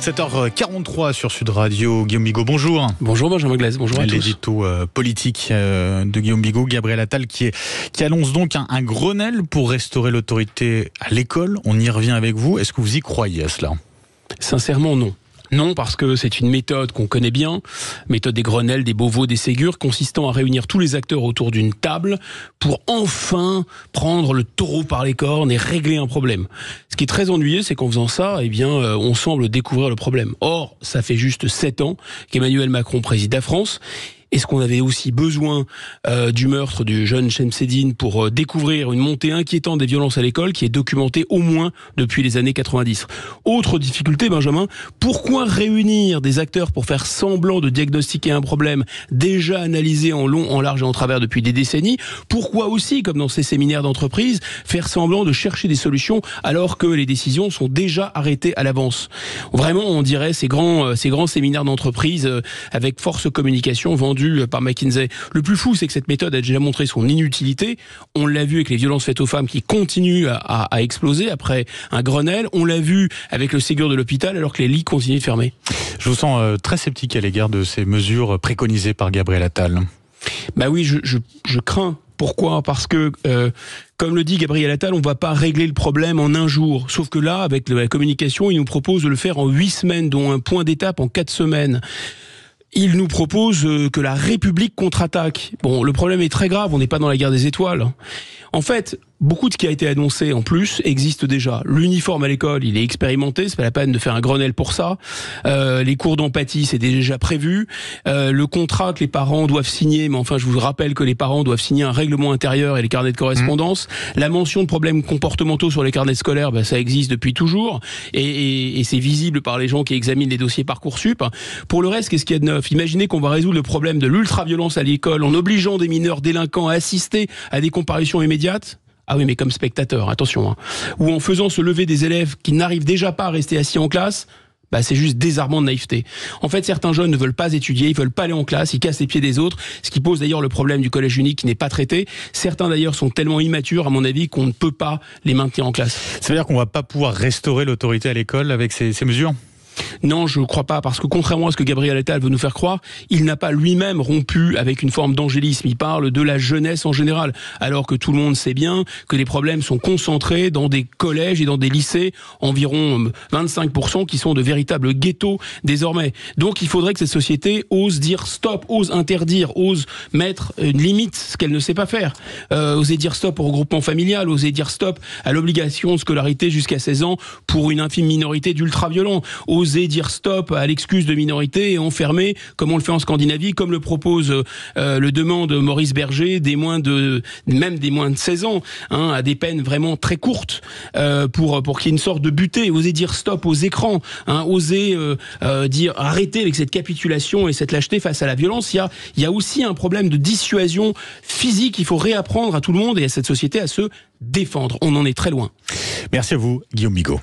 7h43 sur Sud Radio. Guillaume Bigot, bonjour. Bonjour Benjamin Glaise, bonjour à tous. L'édito politique de Guillaume Bigot, Gabriel Attal qui annonce donc un Grenelle pour restaurer l'autorité à l'école. On y revient avec vous. Est-ce que vous y croyez à cela ? Sincèrement, non. Non, parce que c'est une méthode qu'on connaît bien, méthode des Grenelles, des Beauvau, des Ségur, consistant à réunir tous les acteurs autour d'une table pour enfin prendre le taureau par les cornes et régler un problème. Ce qui est très ennuyeux, c'est qu'en faisant ça, on semble découvrir le problème. Or, ça fait juste 7 ans qu'Emmanuel Macron préside la France. Est-ce qu'on avait aussi besoin du meurtre du jeune Chemseddine pour découvrir une montée inquiétante des violences à l'école qui est documentée au moins depuis les années 90 ? Autre difficulté, Benjamin, pourquoi réunir des acteurs pour faire semblant de diagnostiquer un problème déjà analysé en long, en large et en travers depuis des décennies ? Pourquoi aussi, comme dans ces séminaires d'entreprise, faire semblant de chercher des solutions alors que les décisions sont déjà arrêtées à l'avance ? Vraiment, on dirait ces grands séminaires d'entreprise avec force communication vendus par McKinsey. Le plus fou, c'est que cette méthode a déjà montré son inutilité. On l'a vu avec les violences faites aux femmes qui continuent à exploser après un Grenelle. On l'a vu avec le Ségur de l'hôpital alors que les lits continuent de fermer. Je vous sens très sceptique à l'égard de ces mesures préconisées par Gabriel Attal. Bah oui, je crains. Pourquoi ? Parce que, comme le dit Gabriel Attal, on ne va pas régler le problème en un jour. Sauf que là, avec la communication, il nous propose de le faire en 8 semaines, dont un point d'étape en 4 semaines. Il nous propose que la République contre-attaque. Bon, le problème est très grave, on n'est pas dans la guerre des étoiles. En fait, beaucoup de ce qui a été annoncé en plus existe déjà. L'uniforme à l'école, il est expérimenté, c'est pas la peine de faire un Grenelle pour ça. Les cours d'empathie, c'est déjà prévu. Le contrat que les parents doivent signer, mais enfin je vous rappelle que les parents doivent signer un règlement intérieur et les carnets de correspondance. La mention de problèmes comportementaux sur les carnets scolaires, ça existe depuis toujours et c'est visible par les gens qui examinent les dossiers Parcoursup. Pour le reste, qu'est-ce qu'il y a de neuf ? Imaginez qu'on va résoudre le problème de l'ultra-violence à l'école en obligeant des mineurs délinquants à assister à des comparutions immédiates. Ah oui, mais comme spectateur, attention. Ou en faisant se lever des élèves qui n'arrivent déjà pas à rester assis en classe, c'est juste désarmant de naïveté. En fait, certains jeunes ne veulent pas étudier, ils veulent pas aller en classe, ils cassent les pieds des autres, ce qui pose d'ailleurs le problème du collège unique qui n'est pas traité. Certains d'ailleurs sont tellement immatures, à mon avis, qu'on ne peut pas les maintenir en classe. Ça veut dire qu'on va pas pouvoir restaurer l'autorité à l'école avec ces mesures ? Non, je ne crois pas, parce que contrairement à ce que Gabriel Attal veut nous faire croire, il n'a pas lui-même rompu avec une forme d'angélisme. Il parle de la jeunesse en général, alors que tout le monde sait bien que les problèmes sont concentrés dans des collèges et dans des lycées, environ 25% qui sont de véritables ghettos désormais. Donc il faudrait que cette société ose dire stop, ose interdire, ose mettre une limite, ce qu'elle ne sait pas faire. Oser dire stop au regroupement familial, oser dire stop à l'obligation de scolarité jusqu'à 16 ans pour une infime minorité d'ultra-violents, oser dire stop à l'excuse de minorité et enfermer, comme on le fait en Scandinavie, comme le propose le demande Maurice Berger, même des moins de 16 ans, à des peines vraiment très courtes, pour qu'il y ait une sorte de butée, oser dire stop aux écrans, oser dire arrêter avec cette capitulation et cette lâcheté face à la violence. Il y a aussi un problème de dissuasion physique. Il faut réapprendre à tout le monde et à cette société à se défendre. On en est très loin. Merci à vous, Guillaume Bigot.